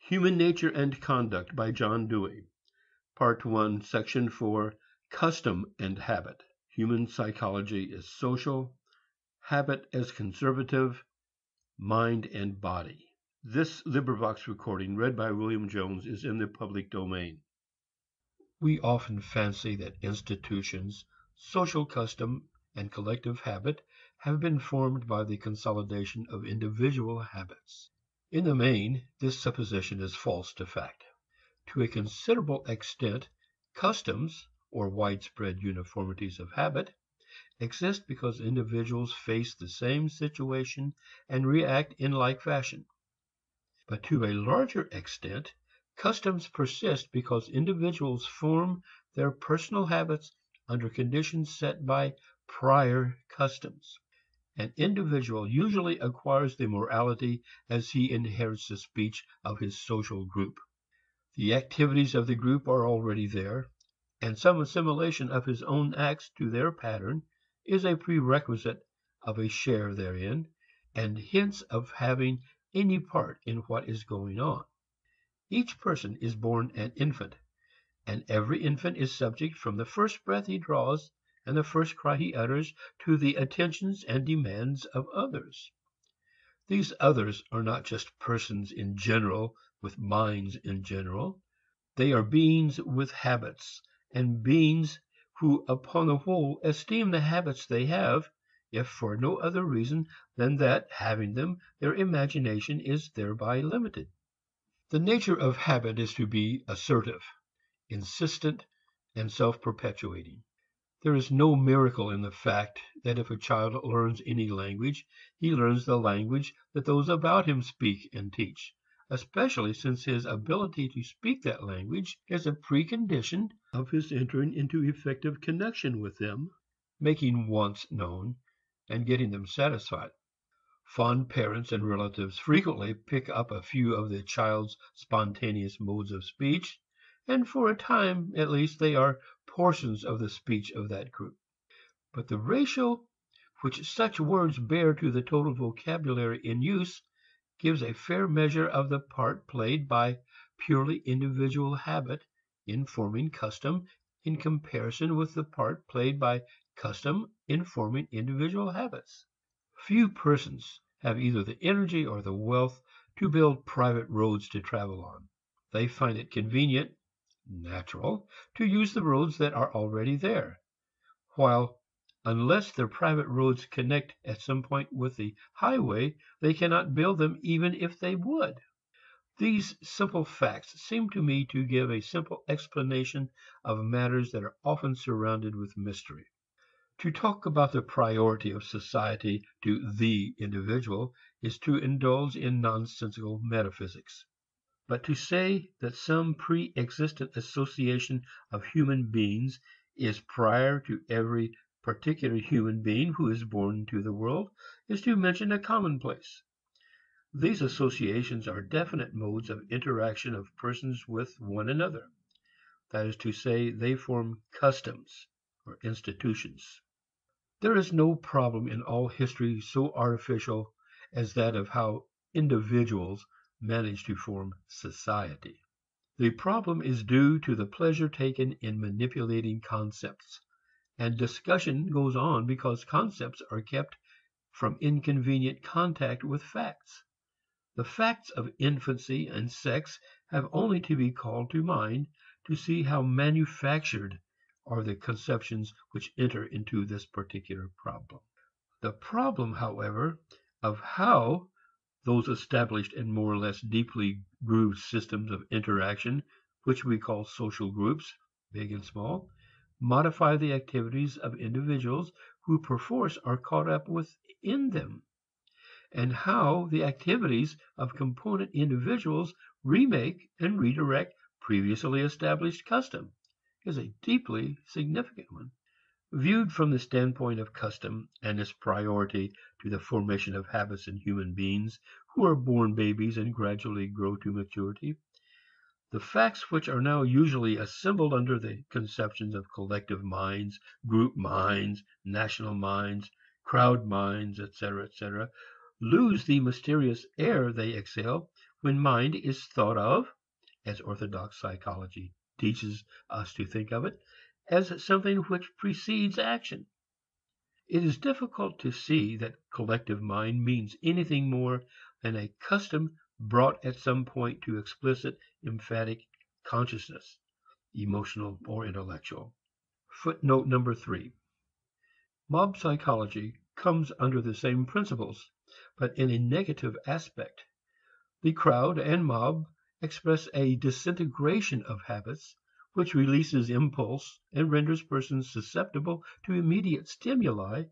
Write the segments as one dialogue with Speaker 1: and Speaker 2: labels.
Speaker 1: Human Nature and Conduct by John Dewey. Part 1, Section 4, Custom and Habit. Human Psychology is Social, Habit as Conservative, Mind and Body. This LibriVox recording, read by William Jones, is in the public domain. We often fancy that institutions, social custom, and collective habit have been formed by the consolidation of individual habits. In the main, this supposition is false to fact. To a considerable extent, customs, or widespread uniformities of habit, exist because individuals face the same situation and react in like fashion. But to a larger extent, customs persist because individuals form their personal habits under conditions set by prior customs. An individual usually acquires the morality as he inherits the speech of his social group. The activities of the group are already there, and some assimilation of his own acts to their pattern is a prerequisite of a share therein, and hence of having any part in what is going on. Each person is born an infant, and every infant is subject from the first breath he draws and the first cry he utters to the attentions and demands of others. These others are not just persons in general with minds in general. They are beings with habits, and beings who upon the whole esteem the habits they have, if for no other reason than that, having them, their imagination is thereby limited. The nature of habit is to be assertive, insistent, and self-perpetuating. There is no miracle in the fact that if a child learns any language, he learns the language that those about him speak and teach, especially since his ability to speak that language is a precondition of his entering into effective connection with them, making wants known, and getting them satisfied. Fond parents and relatives frequently pick up a few of the child's spontaneous modes of speech, and for a time at least they are portions of the speech of that group. But the ratio which such words bear to the total vocabulary in use gives a fair measure of the part played by purely individual habit in forming custom in comparison with the part played by custom in forming individual habits. Few persons have either the energy or the wealth to build private roads to travel on. They find it convenient, natural, to use the roads that are already there, while unless their private roads connect at some point with the highway, they cannot build them even if they would. These simple facts seem to me to give a simple explanation of matters that are often surrounded with mystery. To talk about the priority of society to the individual is to indulge in nonsensical metaphysics. But to say that some pre-existent association of human beings is prior to every particular human being who is born into the world is to mention a commonplace. These associations are definite modes of interaction of persons with one another. That is to say, they form customs or institutions. There is no problem in all history so artificial as that of how individuals manage to form society. The problem is due to the pleasure taken in manipulating concepts, and discussion goes on because concepts are kept from inconvenient contact with facts. The facts of infancy and sex have only to be called to mind to see how manufactured are the conceptions which enter into this particular problem. The problem, however, of how those established and more or less deeply grooved systems of interaction, which we call social groups, big and small, modify the activities of individuals who perforce are caught up within them, and how the activities of component individuals remake and redirect previously established custom, is a deeply significant one. Viewed from the standpoint of custom and its priority to the formation of habits in human beings who are born babies and gradually grow to maturity, the facts which are now usually assembled under the conceptions of collective minds, group minds, national minds, crowd minds, etc., lose the mysterious air they exhale when mind is thought of, as orthodox psychology teaches us to think of it, as something which precedes action. It is difficult to see that collective mind means anything more than a custom brought at some point to explicit, emphatic consciousness, emotional or intellectual. Footnote number 3. Mob psychology comes under the same principles, but in a negative aspect. The crowd and mob express a disintegration of habits, which releases impulse and renders persons susceptible to immediate stimuli,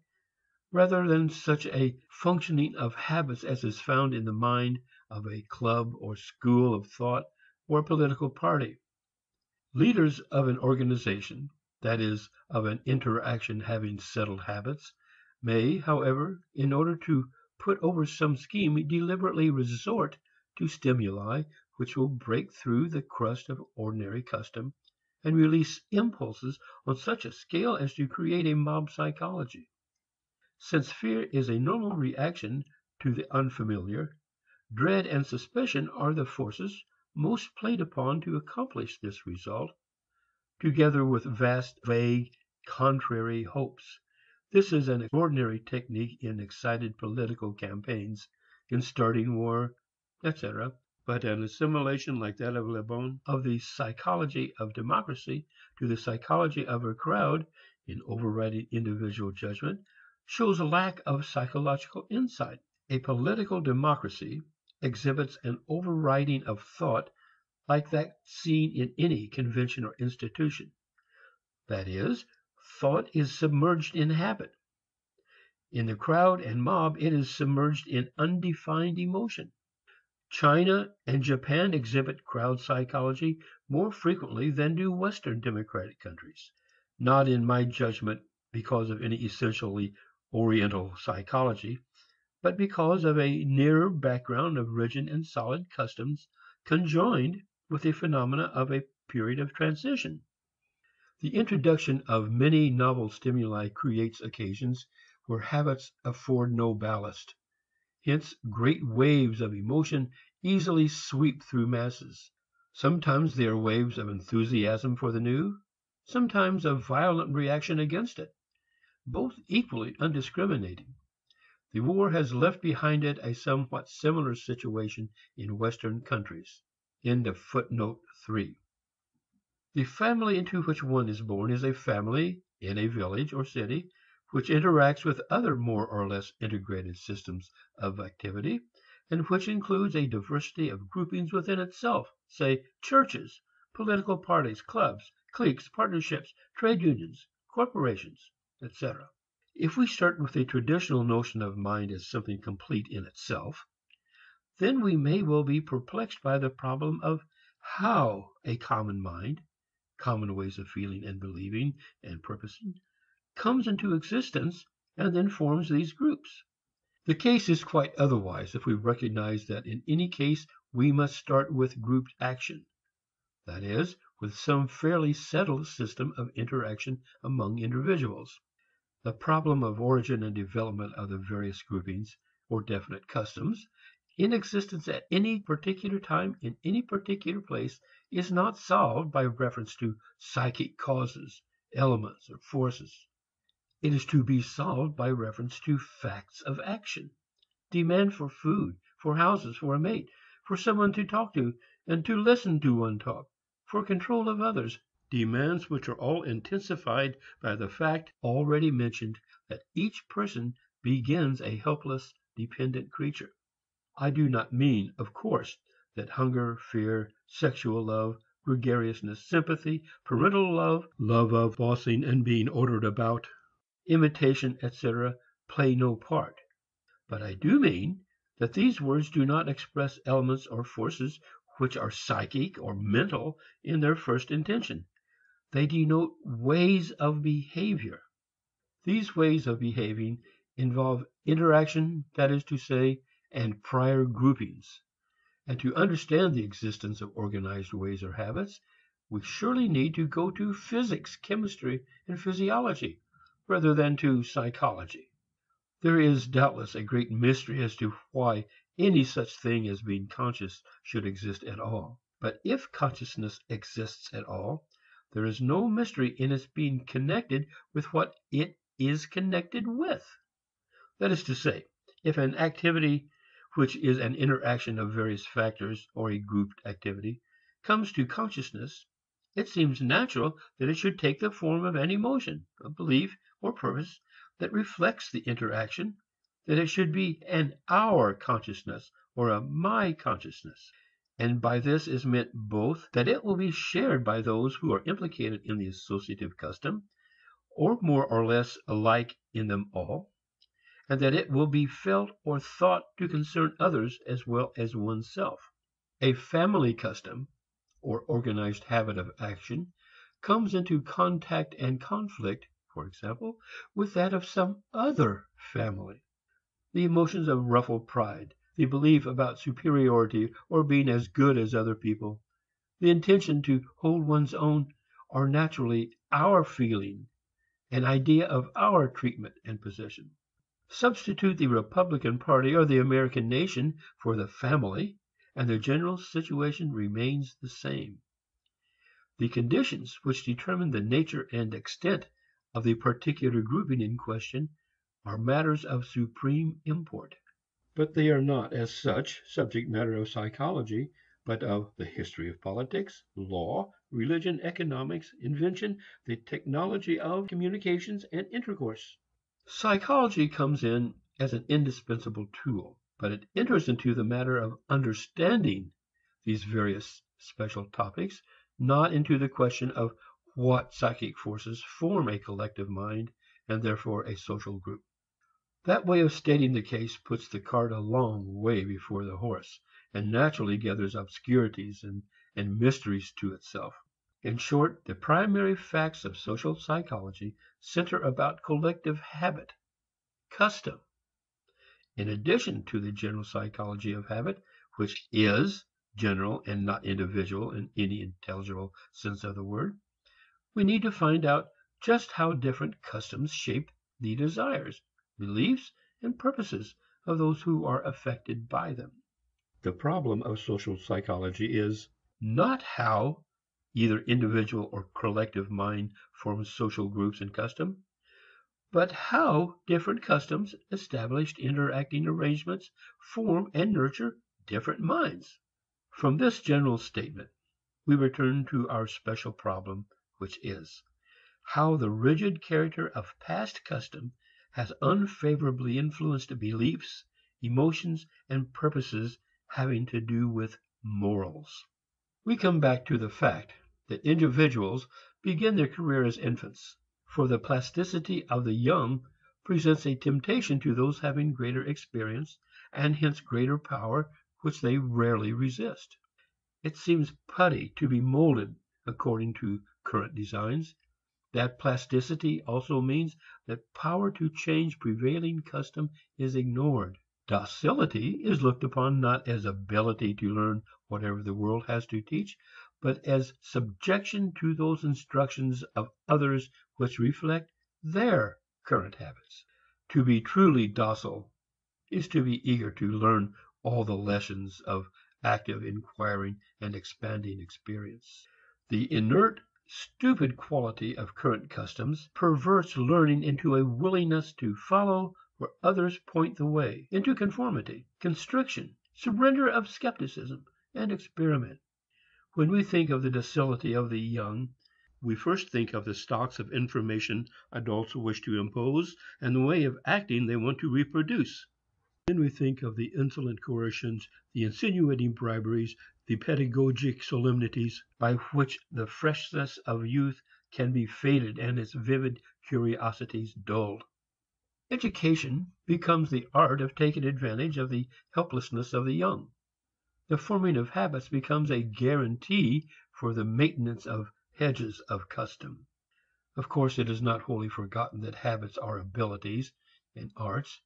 Speaker 1: rather than such a functioning of habits as is found in the mind of a club or school of thought or political party. Leaders of an organization, that is, of an interaction having settled habits, may, however, in order to put over some scheme, deliberately resort to stimuli which will break through the crust of ordinary custom and release impulses on such a scale as to create a mob psychology. Since fear is a normal reaction to the unfamiliar, dread and suspicion are the forces most played upon to accomplish this result, together with vast, vague, contrary hopes. This is an extraordinary technique in excited political campaigns, in starting war, etc. But an assimilation like that of Le Bon of the psychology of democracy to the psychology of a crowd in overriding individual judgment shows a lack of psychological insight. A political democracy exhibits an overriding of thought like that seen in any convention or institution. That is, thought is submerged in habit. In the crowd and mob, it is submerged in undefined emotion. China and Japan exhibit crowd psychology more frequently than do Western democratic countries. Not, in my judgment, because of any essentially Oriental psychology, but because of a nearer background of rigid and solid customs conjoined with the phenomena of a period of transition. The introduction of many novel stimuli creates occasions where habits afford no ballast. Hence great waves of emotion easily sweep through masses. Sometimes they are waves of enthusiasm for the new, sometimes of violent reaction against it, both equally undiscriminating. The war has left behind it a somewhat similar situation in Western countries. End of footnote 3. The family into which one is born is a family in a village or city which interacts with other more or less integrated systems of activity, and which includes a diversity of groupings within itself, say churches, political parties, clubs, cliques, partnerships, trade unions, corporations, etc. If we start with the traditional notion of mind as something complete in itself, then we may well be perplexed by the problem of how a common mind, common ways of feeling and believing and purposing, comes into existence and then forms these groups. The case is quite otherwise if we recognize that in any case we must start with grouped action, that is, with some fairly settled system of interaction among individuals. The problem of origin and development of the various groupings, or definite customs, in existence at any particular time in any particular place is not solved by reference to psychic causes, elements, or forces. It is to be solved by reference to facts of action. Demand for food, for houses, for a mate, for someone to talk to and to listen to one talk, for control of others, demands which are all intensified by the fact already mentioned that each person begins a helpless, dependent creature. I do not mean, of course, that hunger, fear, sexual love, gregariousness, sympathy, parental love, love of bossing and being ordered about, imitation, etc., play no part. But I do mean that these words do not express elements or forces which are psychic or mental in their first intention. They denote ways of behavior. These ways of behaving involve interaction, that is to say, and prior groupings. And to understand the existence of organized ways or habits, we surely need to go to physics, chemistry, and physiology, rather than to psychology. There is doubtless a great mystery as to why any such thing as being conscious should exist at all. But if consciousness exists at all, there is no mystery in its being connected with what it is connected with. That is to say, if an activity which is an interaction of various factors, or a grouped activity, comes to consciousness, it seems natural that it should take the form of an emotion, a belief, or purpose that reflects the interaction, that it should be an our consciousness or a my consciousness. And by this is meant both that it will be shared by those who are implicated in the associative custom, or more or less alike in them all, and that it will be felt or thought to concern others as well as oneself. A family custom, or organized habit of action, comes into contact and conflict, for example, with that of some other family. The emotions of ruffled pride, the belief about superiority or being as good as other people, the intention to hold one's own, are naturally our feeling, an idea of our treatment and position. Substitute the Republican Party or the American nation for the family, and the general situation remains the same. The conditions which determine the nature and extent of the particular grouping in question are matters of supreme import. But they are not, as such, subject matter of psychology, but of the history of politics, law, religion, economics, invention, the technology of communications and intercourse. Psychology comes in as an indispensable tool, but it enters into the matter of understanding these various special topics, not into the question of what psychic forces form a collective mind and therefore a social group. That way of stating the case puts the cart a long way before the horse, and naturally gathers obscurities and mysteries to itself. In short, the primary facts of social psychology center about collective habit, custom, in addition to the general psychology of habit, which is general and not individual in any intelligible sense of the word. We need to find out just how different customs shape the desires, beliefs, and purposes of those who are affected by them. The problem of social psychology is not how either individual or collective mind forms social groups and custom, but how different customs, established interacting arrangements, form and nurture different minds. From this general statement, we return to our special problem, which is how the rigid character of past custom has unfavorably influenced beliefs, emotions, and purposes having to do with morals. We come back to the fact that individuals begin their career as infants, for the plasticity of the young presents a temptation to those having greater experience, and hence greater power, which they rarely resist. It seems putty to be molded according to current designs. That plasticity also means that power to change prevailing custom is ignored. Docility is looked upon not as ability to learn whatever the world has to teach, but as subjection to those instructions of others which reflect their current habits. To be truly docile is to be eager to learn all the lessons of active inquiring and expanding experience. The inert, stupid quality of current customs perverts learning into a willingness to follow where others point the way, into conformity, constriction, surrender of skepticism, and experiment. When we think of the docility of the young, we first think of the stocks of information adults wish to impose and the way of acting they want to reproduce. Then we think of the insolent coercions, the insinuating briberies, the pedagogic solemnities by which the freshness of youth can be faded and its vivid curiosities dulled. Education becomes the art of taking advantage of the helplessness of the young. The forming of habits becomes a guarantee for the maintenance of hedges of custom. Of course, it is not wholly forgotten that habits are abilities and arts.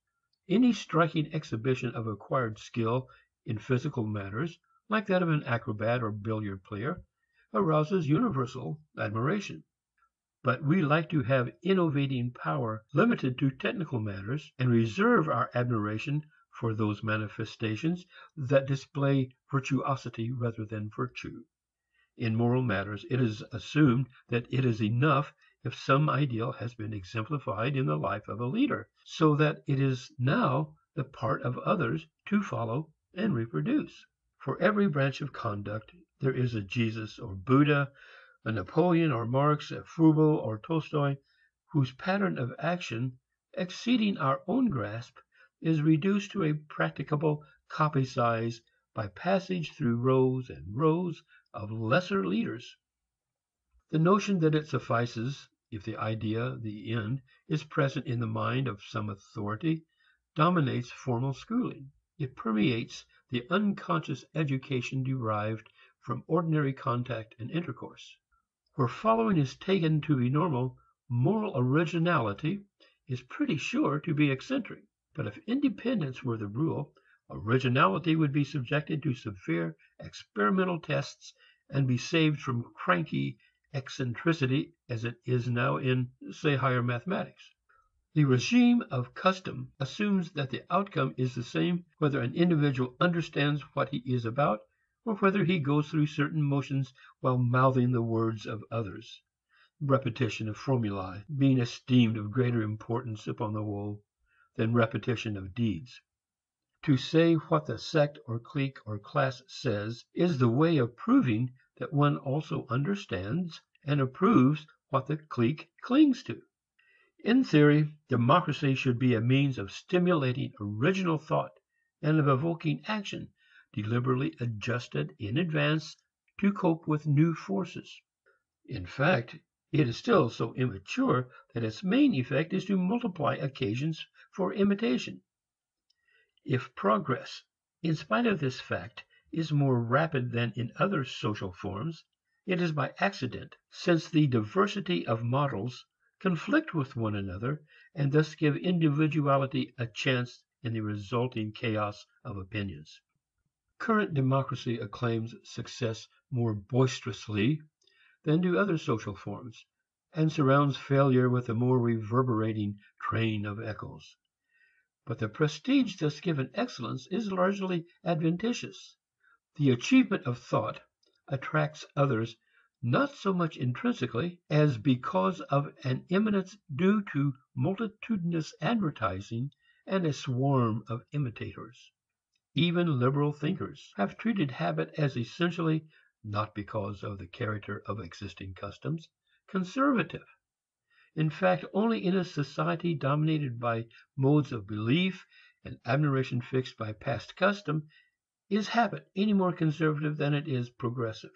Speaker 1: Any striking exhibition of acquired skill in physical matters, like that of an acrobat or billiard player, arouses universal admiration. But we like to have innovating power limited to technical matters, and reserve our admiration for those manifestations that display virtuosity rather than virtue. In moral matters, it is assumed that it is enough if some ideal has been exemplified in the life of a leader, so that it is now the part of others to follow and reproduce. For every branch of conduct there is a Jesus or Buddha, a Napoleon or Marx, a Froebel or Tolstoy, whose pattern of action, exceeding our own grasp, is reduced to a practicable copy size by passage through rows and rows of lesser leaders. The notion that it suffices if the idea, the end, is present in the mind of some authority dominates formal schooling. It permeates the unconscious education derived from ordinary contact and intercourse. Where following is taken to be normal, moral originality is pretty sure to be eccentric. But if independence were the rule, originality would be subjected to severe experimental tests and be saved from cranky eccentricity as it is now in, say, higher mathematics. The regime of custom assumes that the outcome is the same whether an individual understands what he is about or whether he goes through certain motions while mouthing the words of others, repetition of formulae being esteemed of greater importance upon the whole than repetition of deeds. To say what the sect or clique or class says is the way of proving that one also understands and approves what the clique clings to. In theory, democracy should be a means of stimulating original thought and of evoking action deliberately adjusted in advance to cope with new forces. In fact, it is still so immature that its main effect is to multiply occasions for imitation. If progress, in spite of this fact, is more rapid than in other social forms, it is by accident, since the diversity of models conflict with one another and thus give individuality a chance in the resulting chaos of opinions. Current democracy acclaims success more boisterously than do other social forms, and surrounds failure with a more reverberating train of echoes. But the prestige thus given excellence is largely adventitious. The achievement of thought attracts others not so much intrinsically as because of an eminence due to multitudinous advertising and a swarm of imitators. Even liberal thinkers have treated habit as essentially, not because of the character of existing customs, conservative. In fact, only in a society dominated by modes of belief and admiration fixed by past custom is habit any more conservative than it is progressive.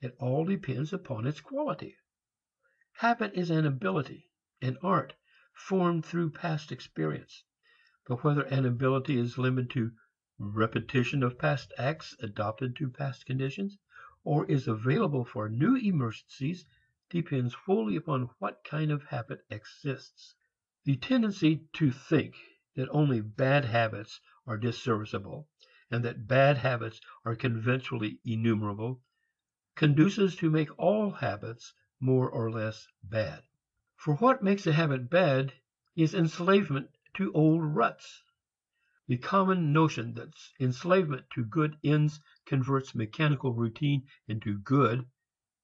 Speaker 1: It all depends upon its quality. Habit is an ability, an art, formed through past experience. But whether an ability is limited to repetition of past acts adopted to past conditions, or is available for new emergencies, depends wholly upon what kind of habit exists. The tendency to think that only bad habits are disserviceable, and that bad habits are conventionally innumerable, conduces to make all habits more or less bad. For what makes a habit bad is enslavement to old ruts. The common notion that enslavement to good ends converts mechanical routine into good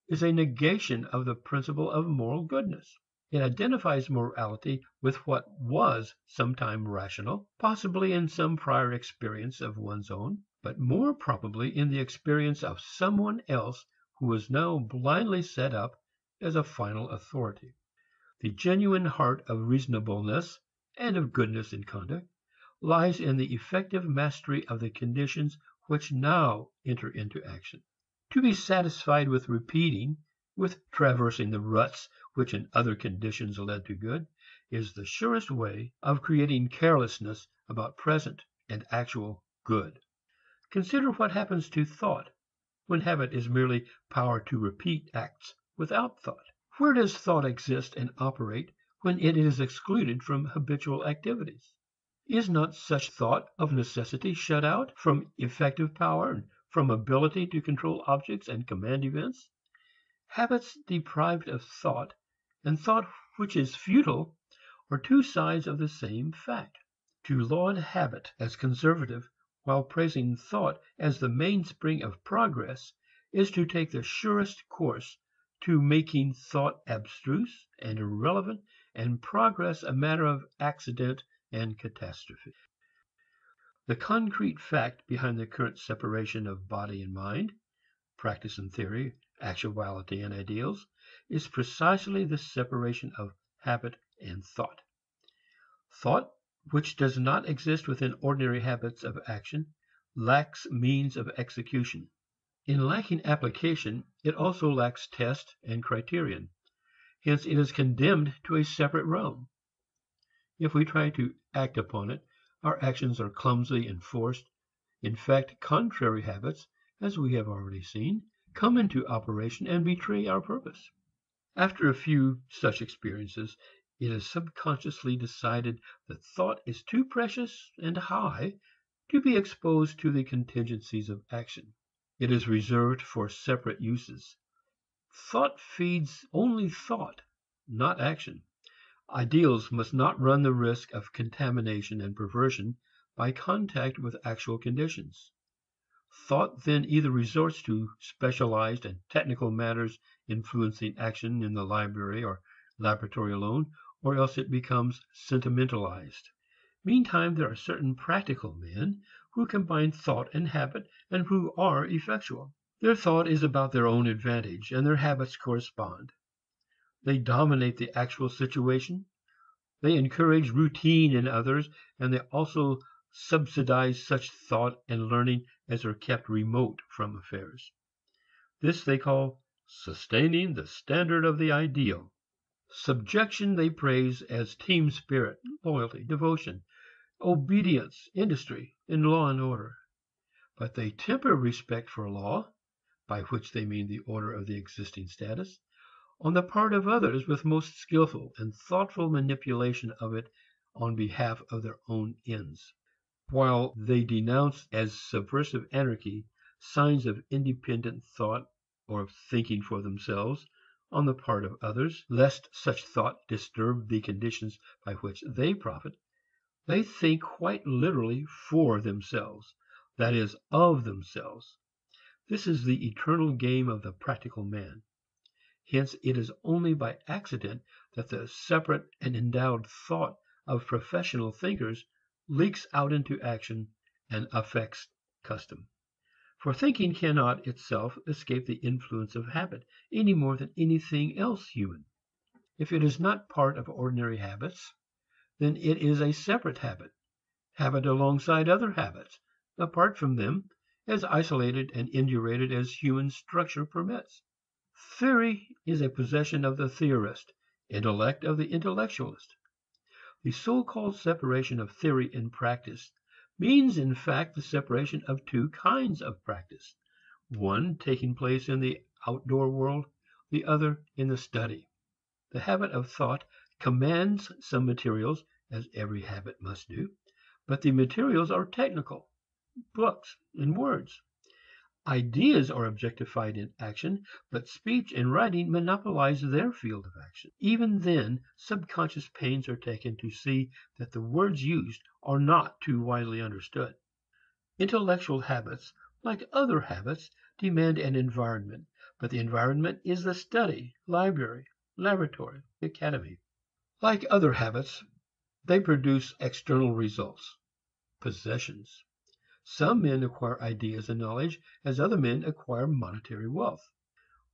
Speaker 1: is a negation of the principle of moral goodness. It identifies morality with what was sometime rational, possibly in some prior experience of one's own, but more probably in the experience of someone else who is now blindly set up as a final authority. The genuine heart of reasonableness and of goodness in conduct lies in the effective mastery of the conditions which now enter into action. To be satisfied with repeating, with traversing the ruts which in other conditions led to good, is the surest way of creating carelessness about present and actual good. Consider what happens to thought when habit is merely power to repeat acts without thought. Where does thought exist and operate when it is excluded from habitual activities? Is not such thought of necessity shut out from effective power and from ability to control objects and command events? Habits deprived of thought and thought which is futile are two sides of the same fact. To laud habit as conservative while praising thought as the mainspring of progress is to take the surest course to making thought abstruse and irrelevant and progress a matter of accident and catastrophe. The concrete fact behind the current separation of body and mind, practice and theory, actuality and ideals, is precisely the separation of habit and thought. Thought, which does not exist within ordinary habits of action, lacks means of execution. In lacking application, it also lacks test and criterion. Hence it is condemned to a separate realm. If we try to act upon it, our actions are clumsy and forced. In fact, contrary habits, as we have already seen, come into operation and betray our purpose. After a few such experiences, it is subconsciously decided that thought is too precious and high to be exposed to the contingencies of action. It is reserved for separate uses. Thought feeds only thought, not action. Ideals must not run the risk of contamination and perversion by contact with actual conditions. Thought then either resorts to specialized and technical matters influencing action in the library or laboratory alone, or else it becomes sentimentalized. Meantime, there are certain practical men who combine thought and habit and who are effectual. Their thought is about their own advantage, and their habits correspond. They dominate the actual situation. They encourage routine in others, and they also subsidize such thought and learning as are kept remote from affairs. This they call sustaining the standard of the ideal. Subjection they praise as team spirit, loyalty, devotion, obedience, industry, and law and order. But they temper respect for law, by which they mean the order of the existing status, on the part of others with most skillful and thoughtful manipulation of it on behalf of their own ends. While they denounce as subversive anarchy signs of independent thought or of thinking for themselves on the part of others, lest such thought disturb the conditions by which they profit, they think quite literally for themselves, that is, of themselves. This is the eternal game of the practical man. Hence it is only by accident that the separate and endowed thought of professional thinkers leaks out into action and affects custom. For thinking cannot itself escape the influence of habit any more than anything else human. If it is not part of ordinary habits, then it is a separate habit alongside other habits, apart from them, as isolated and indurated as human structure permits. Theory is a possession of the theorist, intellect of the intellectualist. The so-called separation of theory and practice means in fact the separation of two kinds of practice, one taking place in the outdoor world, the other in the study. The habit of thought commands some materials, as every habit must do, but the materials are technical, books and words. Ideas are objectified in action, but speech and writing monopolize their field of action. Even then, subconscious pains are taken to see that the words used are not too widely understood. Intellectual habits, like other habits, demand an environment, but the environment is the study, library, laboratory, academy. Like other habits, they produce external results, possessions. Some men acquire ideas and knowledge as other men acquire monetary wealth.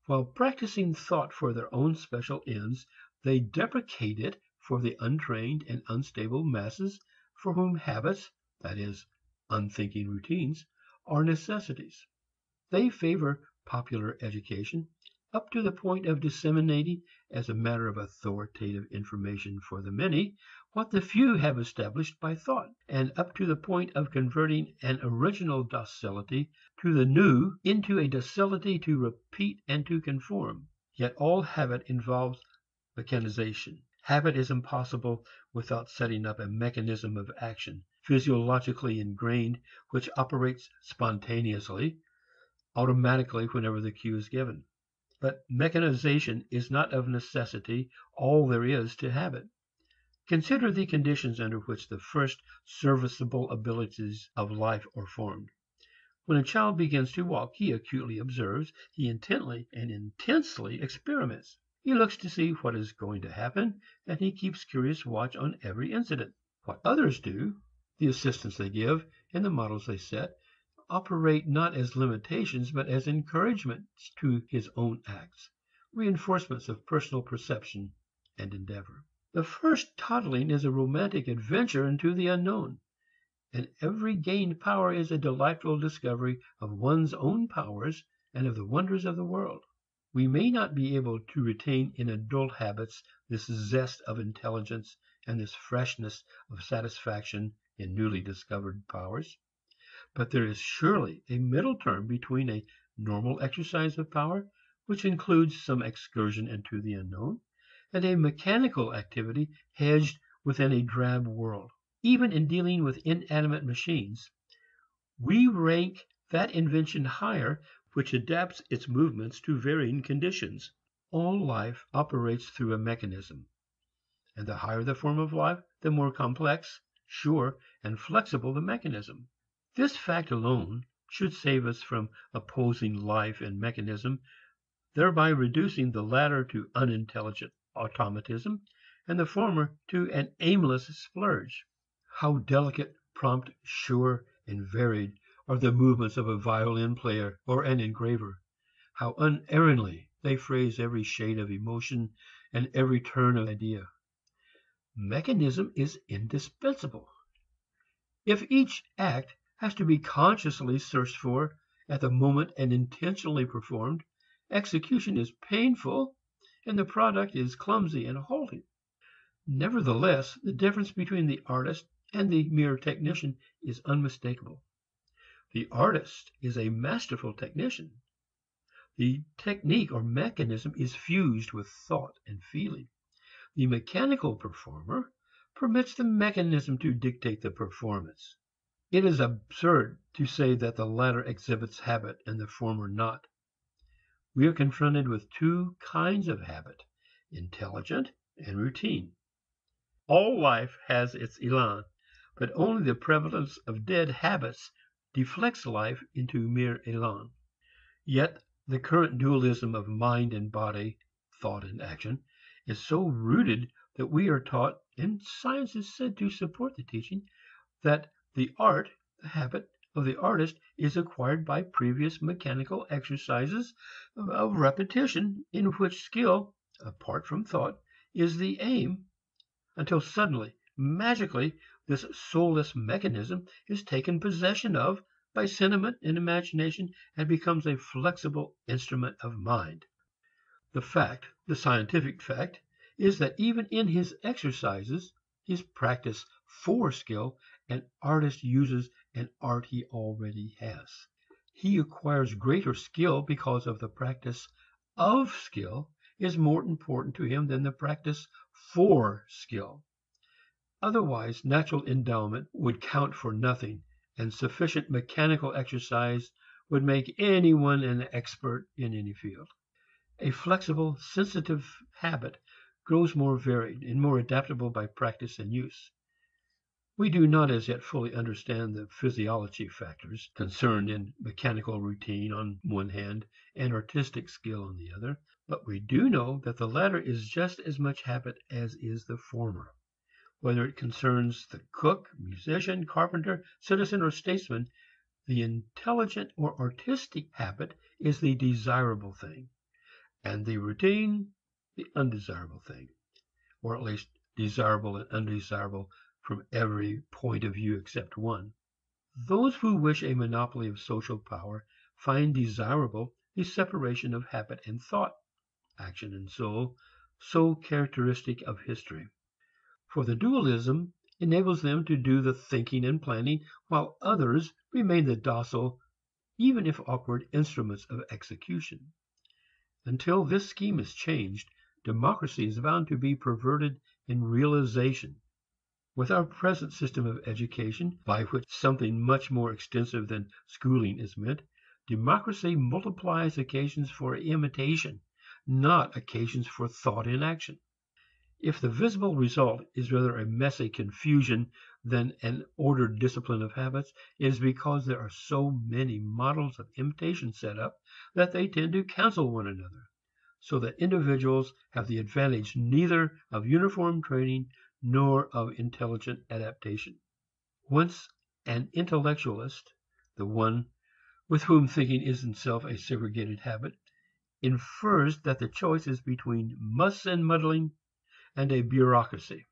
Speaker 1: While practicing thought for their own special ends, they deprecate it for the untrained and unstable masses for whom habits, that is, unthinking routines, are necessities. They favor popular education up to the point of disseminating, as a matter of authoritative information for the many, what the few have established by thought, and up to the point of converting an original docility to the new into a docility to repeat and to conform. Yet all habit involves mechanization. Habit is impossible without setting up a mechanism of action, physiologically ingrained, which operates spontaneously, automatically whenever the cue is given. But mechanization is not of necessity all there is to habit. Consider the conditions under which the first serviceable abilities of life are formed. When a child begins to walk, he acutely observes, he intently and intensely experiments. He looks to see what is going to happen, and he keeps curious watch on every incident. What others do, the assistance they give, and the models they set, operate not as limitations but as encouragements to his own acts, reinforcements of personal perception and endeavor. The first toddling is a romantic adventure into the unknown, and every gained power is a delightful discovery of one's own powers and of the wonders of the world. We may not be able to retain in adult habits this zest of intelligence and this freshness of satisfaction in newly discovered powers, but there is surely a middle term between a normal exercise of power, which includes some excursion into the unknown, and a mechanical activity hedged within a drab world. Even in dealing with inanimate machines, we rank that invention higher which adapts its movements to varying conditions. All life operates through a mechanism, and the higher the form of life, the more complex, sure, and flexible the mechanism. This fact alone should save us from opposing life and mechanism, thereby reducing the latter to unintelligent automatism and the former to an aimless splurge. How delicate, prompt, sure, and varied are the movements of a violin player or an engraver! How unerringly they phrase every shade of emotion and every turn of idea! Mechanism is indispensable. If each act has to be consciously searched for at the moment and intentionally performed, execution is painful and the product is clumsy and halting. Nevertheless, the difference between the artist and the mere technician is unmistakable. The artist is a masterful technician. The technique or mechanism is fused with thought and feeling. The mechanical performer permits the mechanism to dictate the performance. It is absurd to say that the latter exhibits habit and the former not. We are confronted with two kinds of habit, intelligent and routine. All life has its elan, but only the prevalence of dead habits deflects life into mere elan. Yet the current dualism of mind and body, thought and action, is so rooted that we are taught, and science is said to support the teaching, that the art, the habit of the artist, is acquired by previous mechanical exercises of repetition in which skill, apart from thought, is the aim, until suddenly, magically, this soulless mechanism is taken possession of by sentiment and imagination and becomes a flexible instrument of mind. The fact, the scientific fact, is that even in his exercises, his practice for skill, an artist uses an art he already has. He acquires greater skill because of the practice of skill is more important to him than the practice for skill. Otherwise, natural endowment would count for nothing, and sufficient mechanical exercise would make anyone an expert in any field. A flexible, sensitive habit grows more varied and more adaptable by practice and use. We do not as yet fully understand the physiology factors concerned in mechanical routine on one hand and artistic skill on the other, but we do know that the latter is just as much habit as is the former. Whether it concerns the cook, musician, carpenter, citizen, or statesman, the intelligent or artistic habit is the desirable thing, and the routine the undesirable thing, or at least desirable and undesirable from every point of view except one. Those who wish a monopoly of social power find desirable the separation of habit and thought, action and soul, so characteristic of history. For the dualism enables them to do the thinking and planning, while others remain the docile, even if awkward, instruments of execution. Until this scheme is changed, democracy is bound to be perverted in realization. With our present system of education, by which something much more extensive than schooling is meant, democracy multiplies occasions for imitation, not occasions for thought in action. If the visible result is rather a messy confusion than an ordered discipline of habits, it is because there are so many models of imitation set up that they tend to cancel one another, so that individuals have the advantage neither of uniform training nor of intelligent adaptation. Once an intellectualist, the one with whom thinking is itself a segregated habit, infers that the choice is between musts and muddling and a bureaucracy.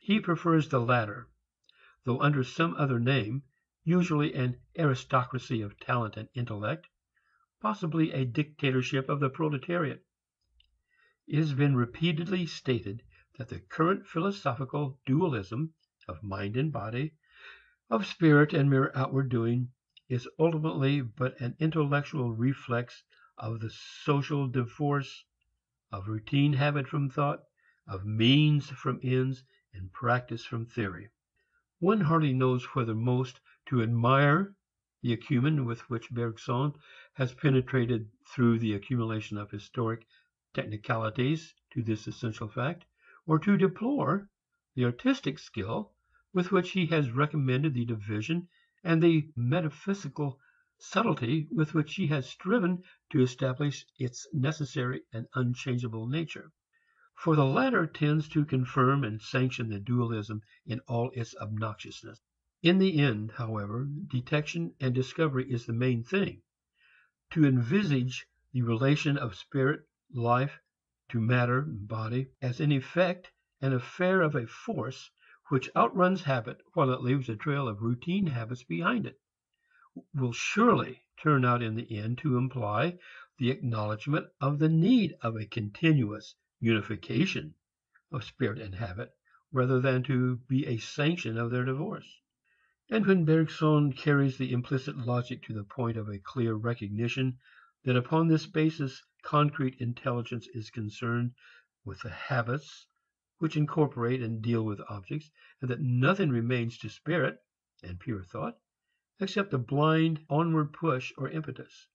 Speaker 1: He prefers the latter, though under some other name, usually an aristocracy of talent and intellect, possibly a dictatorship of the proletariat. It has been repeatedly stated that the current philosophical dualism of mind and body, of spirit and mere outward doing, is ultimately but an intellectual reflex of the social divorce of routine habit from thought, of means from ends, and practice from theory. One hardly knows whether most to admire the acumen with which Bergson has penetrated through the accumulation of historic technicalities to this essential fact, or to deplore the artistic skill with which he has recommended the division and the metaphysical subtlety with which he has striven to establish its necessary and unchangeable nature. For the latter tends to confirm and sanction the dualism in all its obnoxiousness. In the end, however, detection and discovery is the main thing. To envisage the relation of spirit, life, to matter, body, as in effect an affair of a force which outruns habit while it leaves a trail of routine habits behind it, will surely turn out in the end to imply the acknowledgment of the need of a continuous unification of spirit and habit, rather than to be a sanction of their divorce. And when Bergson carries the implicit logic to the point of a clear recognition that upon this basis concrete intelligence is concerned with the habits which incorporate and deal with objects, and that nothing remains to spirit and pure thought except a blind onward push or impetus,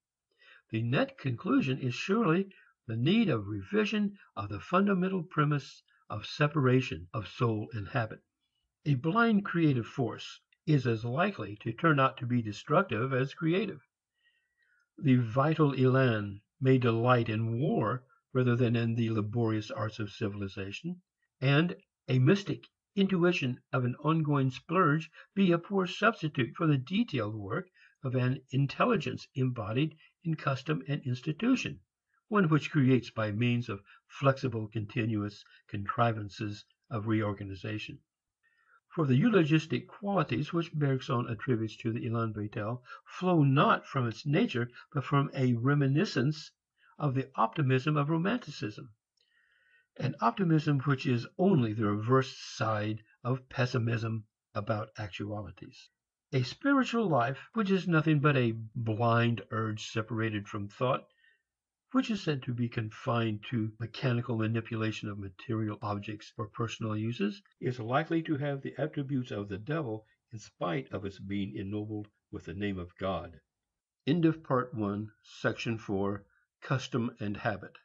Speaker 1: the net conclusion is surely the need of revision of the fundamental premise of separation of soul and habit. A blind creative force is as likely to turn out to be destructive as creative. The vital élan may delight in war rather than in the laborious arts of civilization, and a mystic intuition of an ongoing splurge be a poor substitute for the detailed work of an intelligence embodied in custom and institution, one which creates by means of flexible continuous contrivances of reorganization. For the eulogistic qualities which Bergson attributes to the élan vital flow not from its nature, but from a reminiscence of the optimism of romanticism, an optimism which is only the reverse side of pessimism about actualities. A spiritual life which is nothing but a blind urge separated from thought, which is said to be confined to mechanical manipulation of material objects for personal uses, is likely to have the attributes of the devil in spite of its being ennobled with the name of God. End of Part 1, Section 4, Custom and Habit.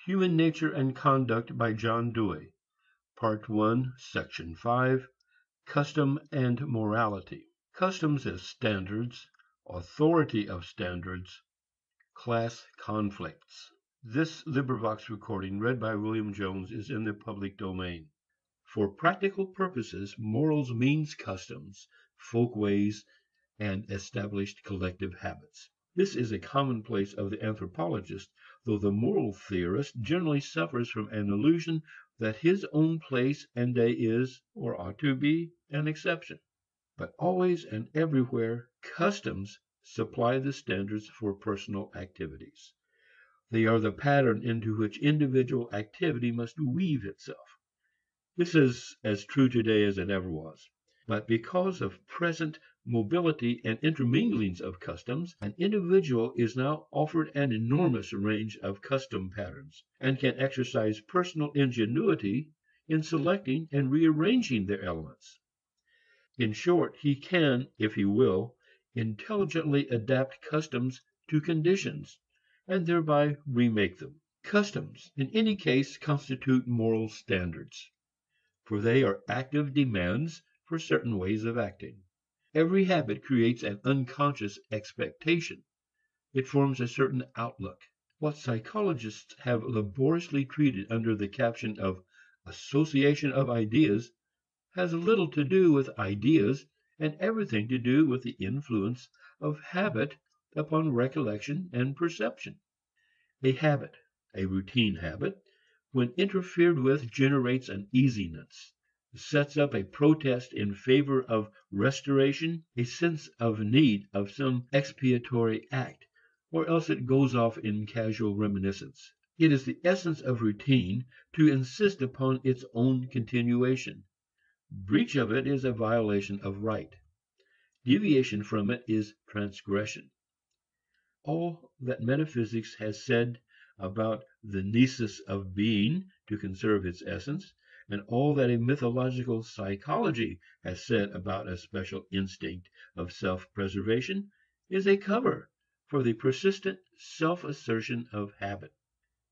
Speaker 1: Human Nature and Conduct by John Dewey. Part 1, Section 5, Custom and Morality. Customs as standards, authority of standards, class conflicts. This LibriVox recording read by William Jones is in the public domain. For practical purposes, morals means customs, folkways, and established collective habits. This is a commonplace of the anthropologist, though the moral theorist generally suffers from an illusion that his own place and day is, or ought to be, an exception. But always and everywhere, customs supply the standards for personal activities. They are the pattern into which individual activity must weave itself. This is as true today as it ever was. But because of present mobility and interminglings of customs, an individual is now offered an enormous range of custom patterns, and can exercise personal ingenuity in selecting and rearranging their elements. In short, he can, if he will, intelligently adapt customs to conditions, and thereby remake them. Customs, in any case, constitute moral standards, for they are active demands for certain ways of acting. Every habit creates an unconscious expectation. It forms a certain outlook. What psychologists have laboriously treated under the caption of association of ideas has little to do with ideas and everything to do with the influence of habit upon recollection and perception. A habit, a routine habit, when interfered with generates uneasiness, sets up a protest in favor of restoration, a sense of need of some expiatory act, or else it goes off in casual reminiscence. It is the essence of routine to insist upon its own continuation. Breach of it is a violation of right. Deviation from it is transgression. All that metaphysics has said about the nisus of being to conserve its essence, and all that a mythological psychology has said about a special instinct of self-preservation, is a cover for the persistent self-assertion of habit.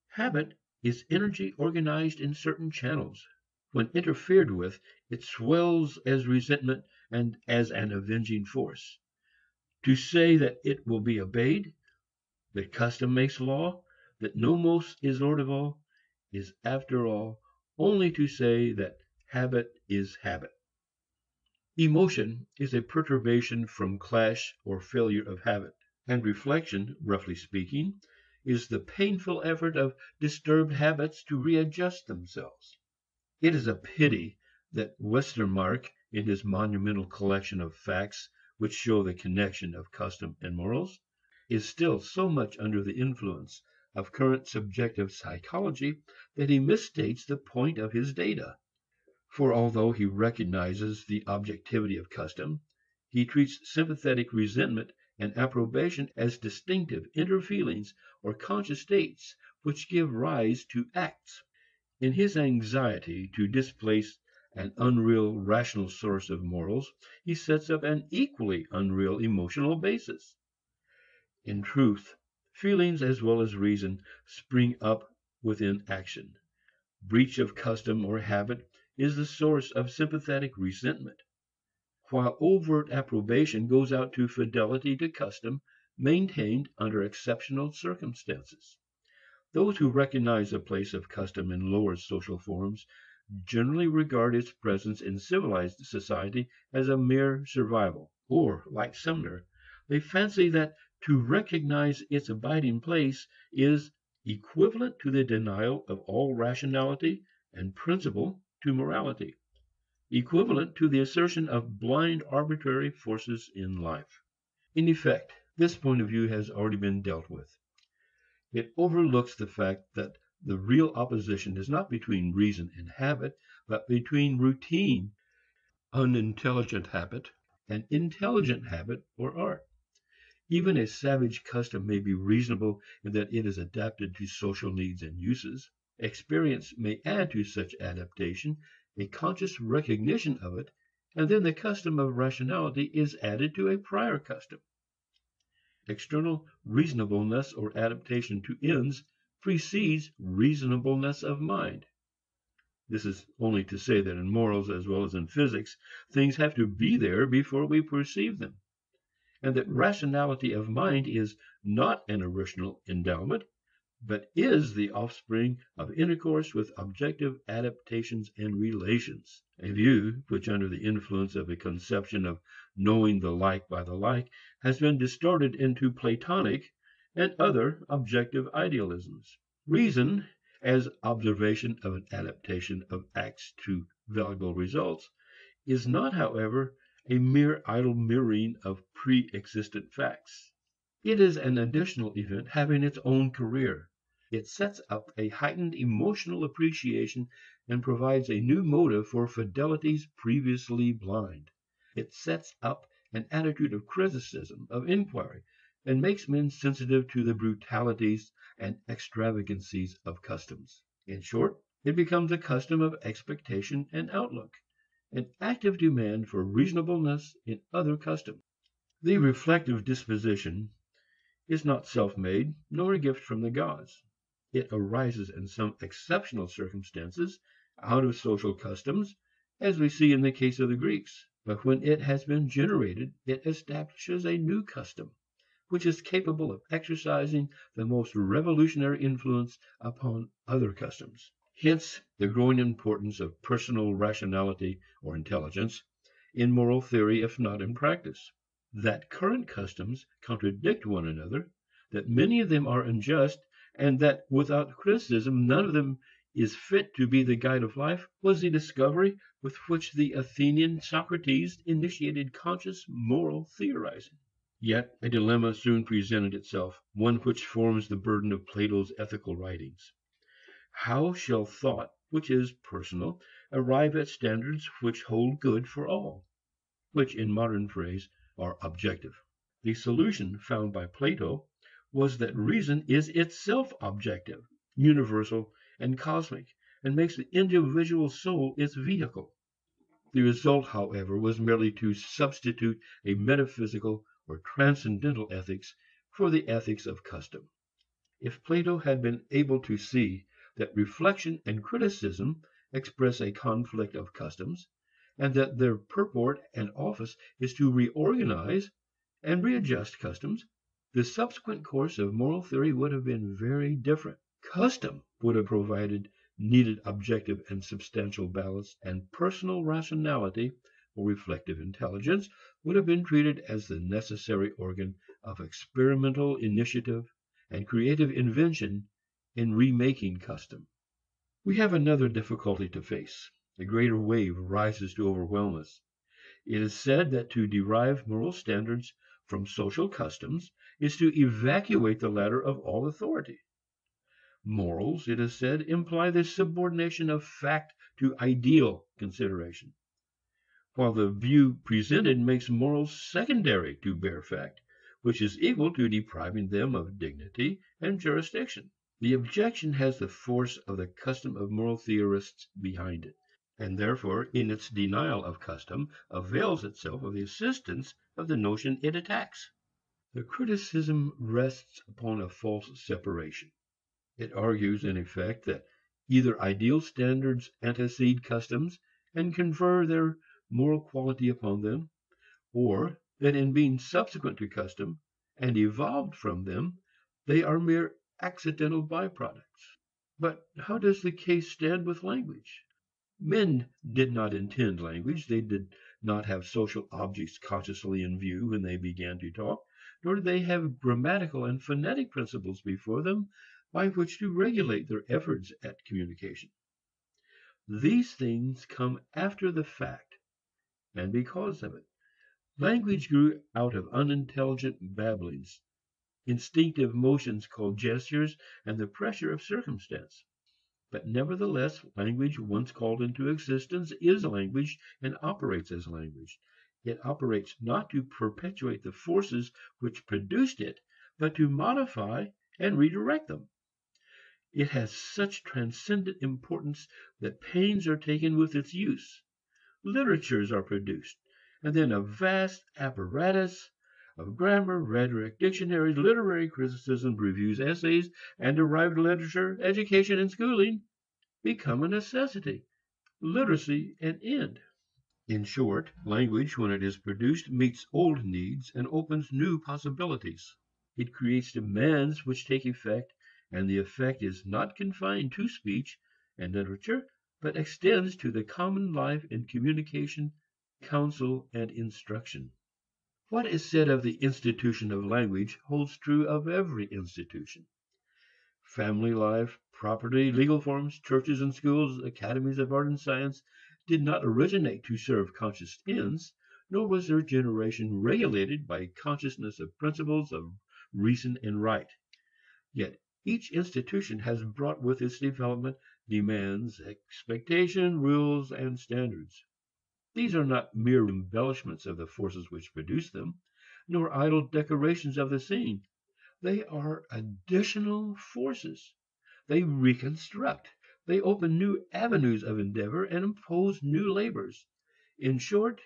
Speaker 1: Habit is energy organized in certain channels. When interfered with, it swells as resentment and as an avenging force. To say that it will be obeyed, that custom makes law, that nomos is lord of all, is after all only to say that habit is habit. Emotion is a perturbation from clash or failure of habit, and reflection, roughly speaking, is the painful effort of disturbed habits to readjust themselves. It is a pity that Westermarck, in his monumental collection of facts which show the connection of custom and morals, is still so much under the influence of current subjective psychology that he misstates the point of his data. For although he recognizes the objectivity of custom, he treats sympathetic resentment and approbation as distinctive inner feelings or conscious states which give rise to acts. In his anxiety to displace an unreal rational source of morals, he sets up an equally unreal emotional basis. In truth, feelings as well as reason spring up within action. Breach of custom or habit is the source of sympathetic resentment, while overt approbation goes out to fidelity to custom maintained under exceptional circumstances. Those who recognize the place of custom in lower social forms generally regard its presence in civilized society as a mere survival, or, like Sumner, they fancy that to recognize its abiding place is equivalent to the denial of all rationality and principle to morality, equivalent to the assertion of blind arbitrary forces in life. In effect, this point of view has already been dealt with. It overlooks the fact that the real opposition is not between reason and habit, but between routine, unintelligent habit, and intelligent habit or art. Even a savage custom may be reasonable in that it is adapted to social needs and uses. Experience may add to such adaptation a conscious recognition of it, and then the custom of rationality is added to a prior custom. External reasonableness or adaptation to ends precedes reasonableness of mind. This is only to say that in morals as well as in physics, things have to be there before we perceive them, and that rationality of mind is not an original endowment, but is the offspring of intercourse with objective adaptations and relations. A view which, under the influence of a conception of knowing the like by the like, has been distorted into Platonic and other objective idealisms. Reason, as observation of an adaptation of acts to valuable results, is not, however, a mere idle mirroring of pre-existent facts. It is an additional event having its own career. It sets up a heightened emotional appreciation and provides a new motive for fidelities previously blind. It sets up an attitude of criticism, of inquiry, and makes men sensitive to the brutalities and extravagancies of customs. In short, it becomes a custom of expectation and outlook, an active demand for reasonableness in other customs. The reflective disposition is not self-made, nor a gift from the gods. It arises in some exceptional circumstances out of social customs, as we see in the case of the Greeks. But when it has been generated, it establishes a new custom, which is capable of exercising the most revolutionary influence upon other customs. Hence the growing importance of personal rationality or intelligence in moral theory, if not in practice. That current customs contradict one another, that many of them are unjust, and that without criticism none of them is fit to be the guide of life, was the discovery with which the Athenian Socrates initiated conscious moral theorizing. Yet a dilemma soon presented itself, one which forms the burden of Plato's ethical writings. How shall thought, which is personal, arrive at standards which hold good for all, which in modern phrase are objective? The solution found by Plato was that reason is itself objective, universal, and cosmic, and makes the individual soul its vehicle. The result, however, was merely to substitute a metaphysical or transcendental ethics for the ethics of custom. If Plato had been able to see that reflection and criticism express a conflict of customs, and that their purport and office is to reorganize and readjust customs, the subsequent course of moral theory would have been very different. Custom would have provided needed objective and substantial balance, and personal rationality or reflective intelligence would have been treated as the necessary organ of experimental initiative and creative invention in remaking custom. We have another difficulty to face. A greater wave rises to overwhelm us. It is said that to derive moral standards from social customs is to evacuate the latter of all authority. Morals, it is said, imply the subordination of fact to ideal consideration, while the view presented makes morals secondary to bare fact, which is equal to depriving them of dignity and jurisdiction. The objection has the force of the custom of moral theorists behind it, and therefore in its denial of custom avails itself of the assistance of the notion it attacks. The criticism rests upon a false separation. It argues, in effect, that either ideal standards antecede customs and confer their moral quality upon them, or that in being subsequent to custom and evolved from them, they are mere accidental byproducts. But how does the case stand with language? Men did not intend language. They did not have social objects consciously in view when they began to talk, nor did they have grammatical and phonetic principles before them by which to regulate their efforts at communication. These things come after the fact, and because of it. Language grew out of unintelligent babblings, instinctive motions called gestures, and the pressure of circumstance. But nevertheless, language once called into existence is language and operates as language. It operates not to perpetuate the forces which produced it, but to modify and redirect them. It has such transcendent importance that pains are taken with its use. Literatures are produced, and then a vast apparatus of grammar, rhetoric, dictionaries, literary criticism, reviews, essays, and derived literature, education, and schooling become a necessity, literacy an end. In short, language, when it is produced, meets old needs and opens new possibilities. It creates demands which take effect, and the effect is not confined to speech and literature, but extends to the common life in communication, counsel, and instruction. What is said of the institution of language holds true of every institution. Family life, property, legal forms, churches and schools, academies of art and science did not originate to serve conscious ends, nor was their generation regulated by consciousness of principles of reason and right. Yet each institution has brought with its development demands, expectation, rules, and standards. These are not mere embellishments of the forces which produce them, nor idle decorations of the scene. They are additional forces. They reconstruct. They open new avenues of endeavor and impose new labors. In short,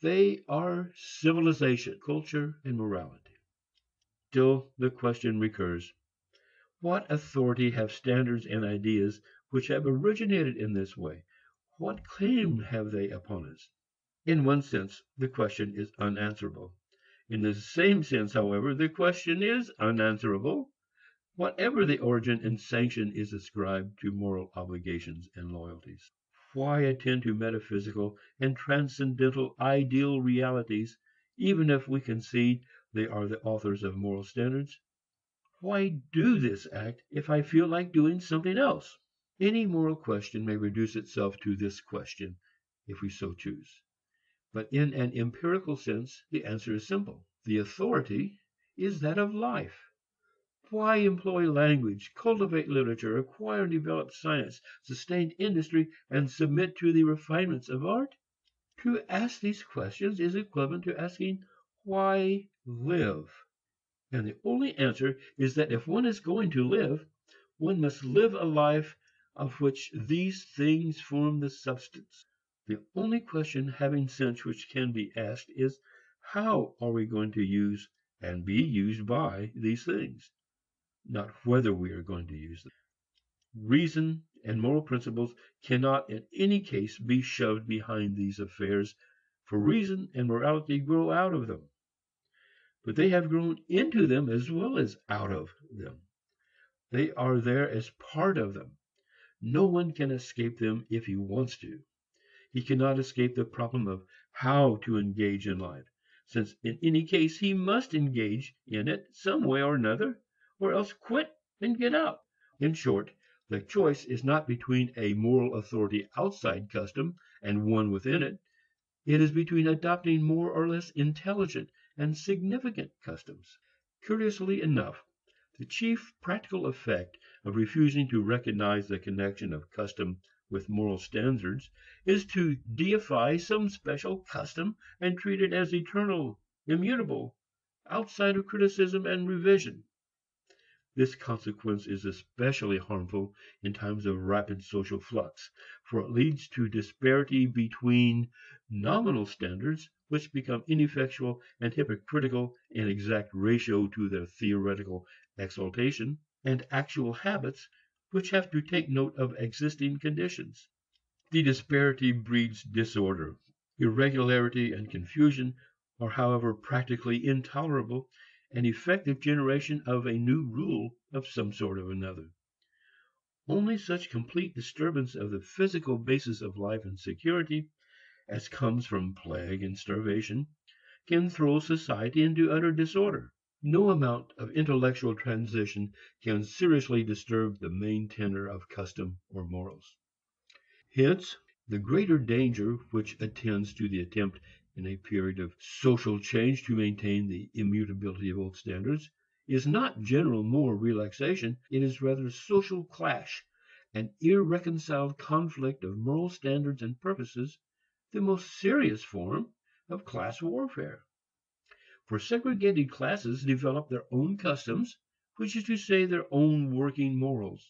Speaker 1: they are civilization, culture, and morality. Still the question recurs: what authority have standards and ideas which have originated in this way? What claim have they upon us? In one sense, the question is unanswerable. In the same sense, however, the question is unanswerable, whatever the origin and sanction is ascribed to moral obligations and loyalties. Why attend to metaphysical and transcendental ideal realities, even if we concede they are the authors of moral standards? Why do this act if I feel like doing something else? Any moral question may reduce itself to this question, if we so choose. But in an empirical sense, the answer is simple. The authority is that of life. Why employ language, cultivate literature, acquire and develop science, sustain industry, and submit to the refinements of art? To ask these questions is equivalent to asking, why live? And the only answer is that if one is going to live, one must live a life of which these things form the substance. The only question having sense which can be asked is, how are we going to use and be used by these things? Not whether we are going to use them. Reason and moral principles cannot in any case be shoved behind these affairs, for reason and morality grow out of them. But they have grown into them as well as out of them. They are there as part of them. No one can escape them if he wants to. He cannot escape the problem of how to engage in life, since in any case he must engage in it some way or another, or else quit and get out. In short, the choice is not between a moral authority outside custom and one within it. It is between adopting more or less intelligent and significant customs. Curiously enough, the chief practical effect of refusing to recognize the connection of custom with moral standards is to deify some special custom and treat it as eternal, immutable, outside of criticism and revision. This consequence is especially harmful in times of rapid social flux, for it leads to disparity between nominal standards, which become ineffectual and hypocritical in exact ratio to their theoretical exaltation, and actual habits, which have to take note of existing conditions. The disparity breeds disorder. Irregularity and confusion are, however, practically intolerable, an effective generation of a new rule of some sort or another. Only such complete disturbance of the physical basis of life and security as comes from plague and starvation can throw society into utter disorder. No amount of intellectual transition can seriously disturb the main tenor of custom or morals. Hence, the greater danger which attends to the attempt in a period of social change to maintain the immutability of old standards is not general moral relaxation, it is rather social clash, an irreconciled conflict of moral standards and purposes, the most serious form of class warfare. For segregated classes develop their own customs, which is to say their own working morals.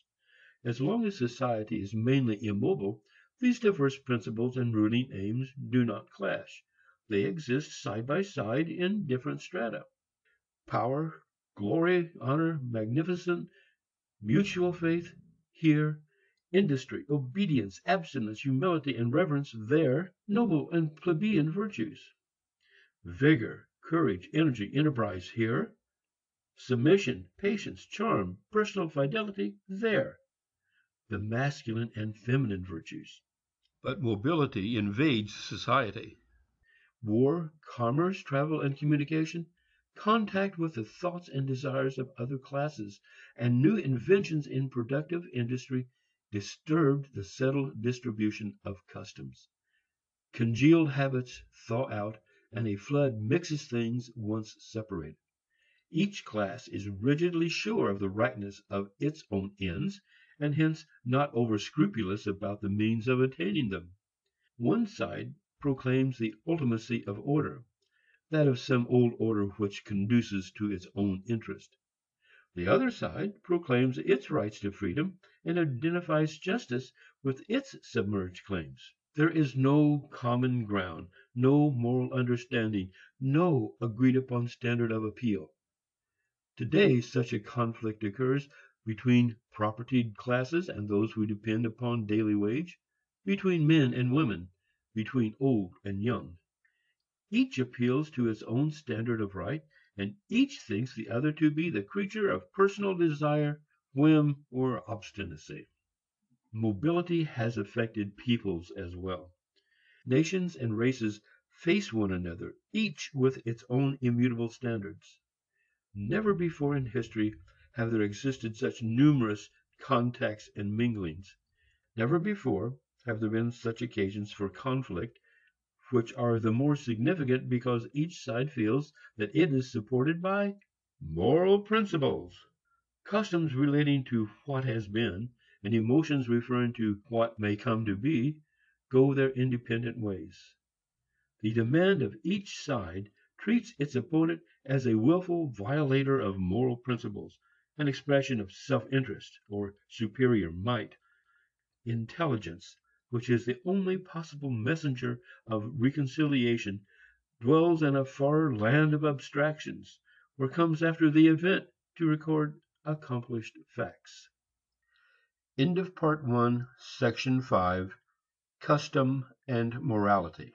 Speaker 1: As long as society is mainly immobile, these diverse principles and ruling aims do not clash. They exist side by side in different strata. Power, glory, honor, magnificence, mutual faith, here; industry, obedience, abstinence, humility, and reverence, there; noble and plebeian virtues. Vigor, courage, energy, enterprise, here; submission, patience, charm, personal fidelity, there; the masculine and feminine virtues. But mobility invades society. War, commerce, travel, and communication, contact with the thoughts and desires of other classes, and new inventions in productive industry disturbed the settled distribution of customs. Congealed habits thaw out, and a flood mixes things once separated. Each class is rigidly sure of the rightness of its own ends, and hence not over scrupulous about the means of attaining them. One side proclaims the ultimacy of order, that of some old order which conduces to its own interest. The other side proclaims its rights to freedom, and identifies justice with its submerged claims. There is no common ground, no moral understanding, no agreed upon standard of appeal. Today, such a conflict occurs between propertied classes and those who depend upon daily wage, between men and women, between old and young. Each appeals to its own standard of right, and each thinks the other to be the creature of personal desire, whim, or obstinacy. Mobility has affected peoples as well. Nations and races face one another, each with its own immutable standards. Never before in history have there existed such numerous contacts and minglings. Never before have there been such occasions for conflict, which are the more significant because each side feels that it is supported by moral principles. Customs relating to what has been, and emotions referring to what may come to be, go their independent ways. The demand of each side treats its opponent as a willful violator of moral principles, an expression of self-interest or superior might. Intelligence, which is the only possible messenger of reconciliation, dwells in a far land of abstractions, or comes after the event to record accomplished facts. End of Part 1, Section 5, Custom and Morality.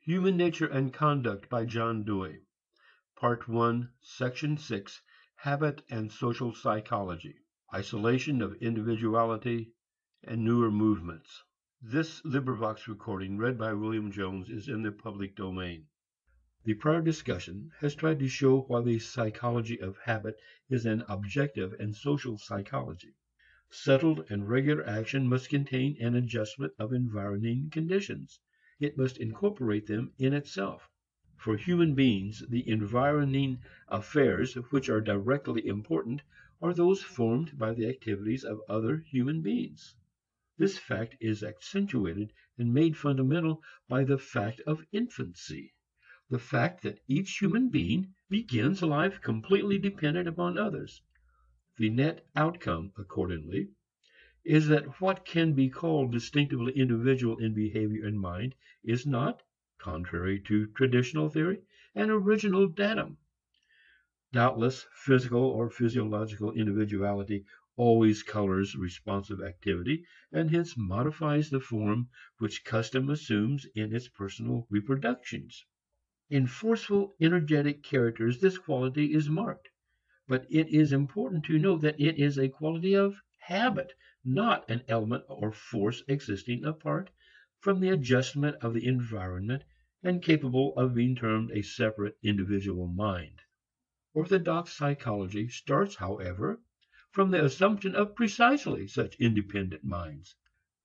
Speaker 1: Human Nature and Conduct by John Dewey. Part 1, Section 6, Habit and Social Psychology. Isolation of Individuality and Newer Movements. This LibriVox recording, read by William Jones, is in the public domain. The prior discussion has tried to show why the psychology of habit is an objective and social psychology. Settled and regular action must contain an adjustment of environing conditions. It must incorporate them in itself. For human beings, the environing affairs which are directly important are those formed by the activities of other human beings. This fact is accentuated and made fundamental by the fact of infancy, the fact that each human being begins life completely dependent upon others. The net outcome, accordingly, is that what can be called distinctively individual in behavior and mind is not, contrary to traditional theory, an original datum. Doubtless, physical or physiological individuality always colors responsive activity, and hence modifies the form which custom assumes in its personal reproductions. In forceful, energetic characters this quality is marked. But it is important to note that it is a quality of habit, not an element or force existing apart from the adjustment of the environment and capable of being termed a separate individual mind. Orthodox psychology starts, however, from the assumption of precisely such independent minds.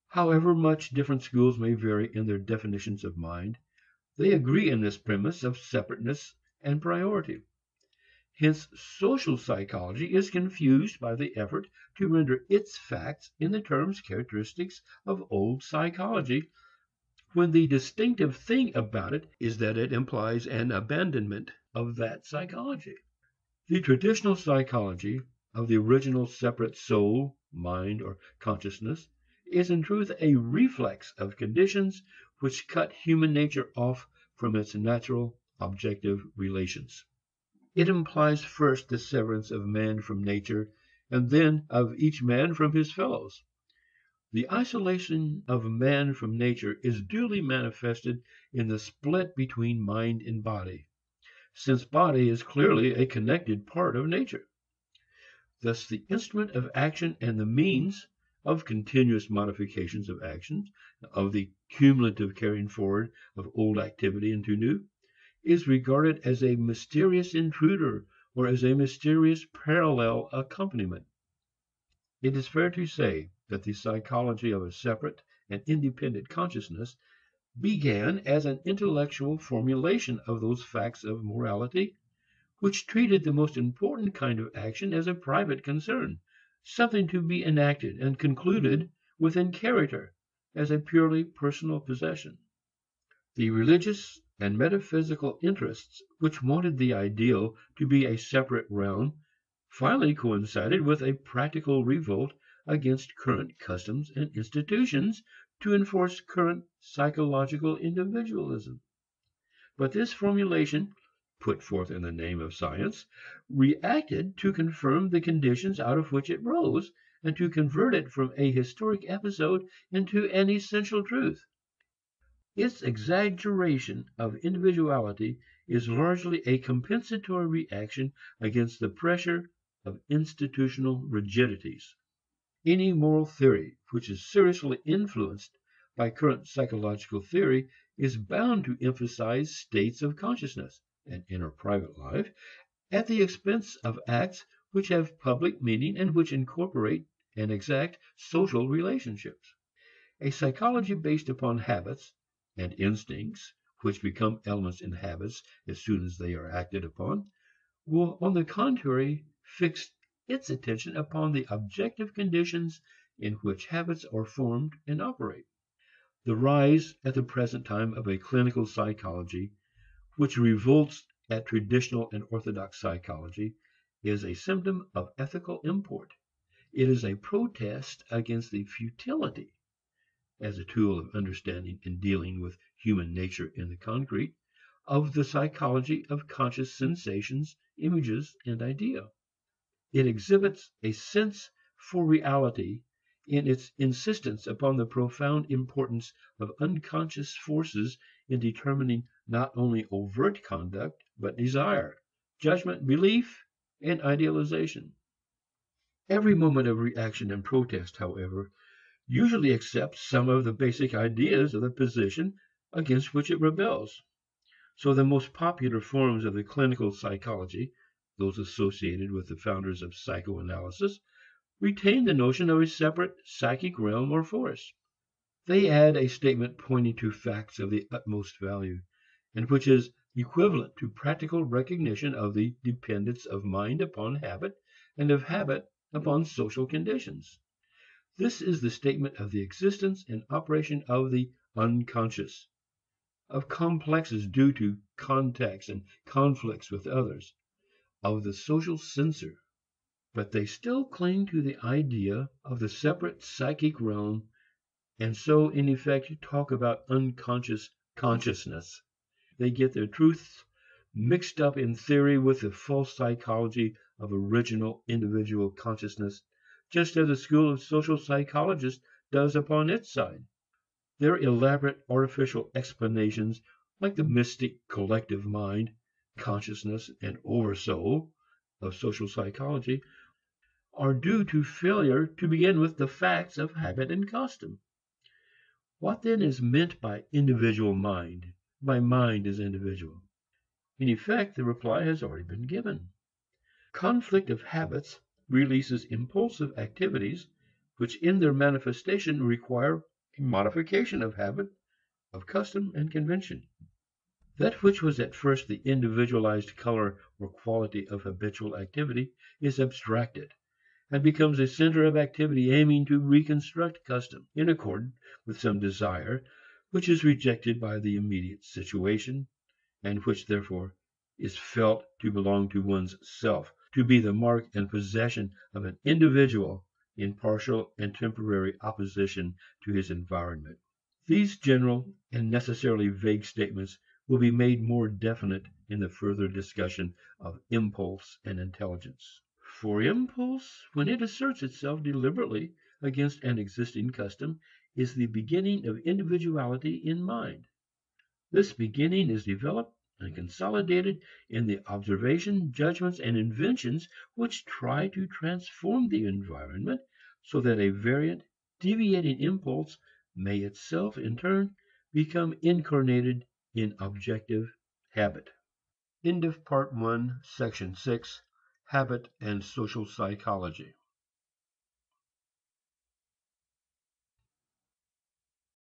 Speaker 1: However much different schools may vary in their definitions of mind, they agree in this premise of separateness and priority. Hence, social psychology is confused by the effort to render its facts in the terms characteristics of old psychology, when the distinctive thing about it is that it implies an abandonment of that psychology. The traditional psychology of the original separate soul, mind, or consciousness is in truth a reflex of conditions which cut human nature off from its natural objective relations. It implies first the severance of man from nature, and then of each man from his fellows. The isolation of man from nature is duly manifested in the split between mind and body, since body is clearly a connected part of nature. Thus the instrument of action and the means of continuous modifications of action, of the cumulative carrying forward of old activity into new, is regarded as a mysterious intruder or as a mysterious parallel accompaniment. It is fair to say that the psychology of a separate and independent consciousness began as an intellectual formulation of those facts of morality which treated the most important kind of action as a private concern, something to be enacted and concluded within character as a purely personal possession. The religious and metaphysical interests which wanted the ideal to be a separate realm finally coincided with a practical revolt against current customs and institutions to enforce current psychological individualism. But this formulation, put forth in the name of science, reacted to confirm the conditions out of which it rose, and to convert it from a historic episode into an essential truth. Its exaggeration of individuality is largely a compensatory reaction against the pressure of institutional rigidities. Any moral theory which is seriously influenced by current psychological theory is bound to emphasize states of consciousness and inner private life at the expense of acts which have public meaning and which incorporate and exact social relationships. A psychology based upon habits and instincts, which become elements in habits as soon as they are acted upon, will on the contrary fix its attention upon the objective conditions in which habits are formed and operate. The rise at the present time of a clinical psychology which revolts at traditional and orthodox psychology is a symptom of ethical import. It is a protest against the futility, as a tool of understanding and dealing with human nature in the concrete, of the psychology of conscious sensations, images, and idea. It exhibits a sense for reality in its insistence upon the profound importance of unconscious forces in determining not only overt conduct, but desire, judgment, belief, and idealization. Every moment of reaction and protest, however, usually accepts some of the basic ideas of the position against which it rebels. So the most popular forms of the clinical psychology, those associated with the founders of psychoanalysis, retain the notion of a separate psychic realm or force. They add a statement pointing to facts of the utmost value, and which is equivalent to practical recognition of the dependence of mind upon habit and of habit upon social conditions. This is the statement of the existence and operation of the unconscious, of complexes due to contacts and conflicts with others, of the social censor. But they still cling to the idea of the separate psychic realm, and so in effect talk about unconscious consciousness. They get their truths mixed up in theory with the false psychology of original individual consciousness, just as the school of social psychologists does upon its side. Their elaborate artificial explanations, like the mystic collective mind, consciousness, and oversoul of social psychology, are due to failure to begin with the facts of habit and custom. What then is meant by individual mind, by mind as individual? In effect, the reply has already been given. Conflict of habits releases impulsive activities which in their manifestation require a modification of habit, of custom and convention. That which was at first the individualized color or quality of habitual activity is abstracted and becomes a center of activity aiming to reconstruct custom in accord with some desire which is rejected by the immediate situation, and which therefore is felt to belong to one's self, to be the mark and possession of an individual in partial and temporary opposition to his environment. These general and necessarily vague statements will be made more definite in the further discussion of impulse and intelligence. For impulse, when it asserts itself deliberately against an existing custom, is the beginning of individuality in mind. This beginning is developed and consolidated in the observation, judgments, and inventions which try to transform the environment so that a variant, deviating impulse may itself in turn become incarnated in objective habit. End of Part 1, Section 6, Habit and Social Psychology.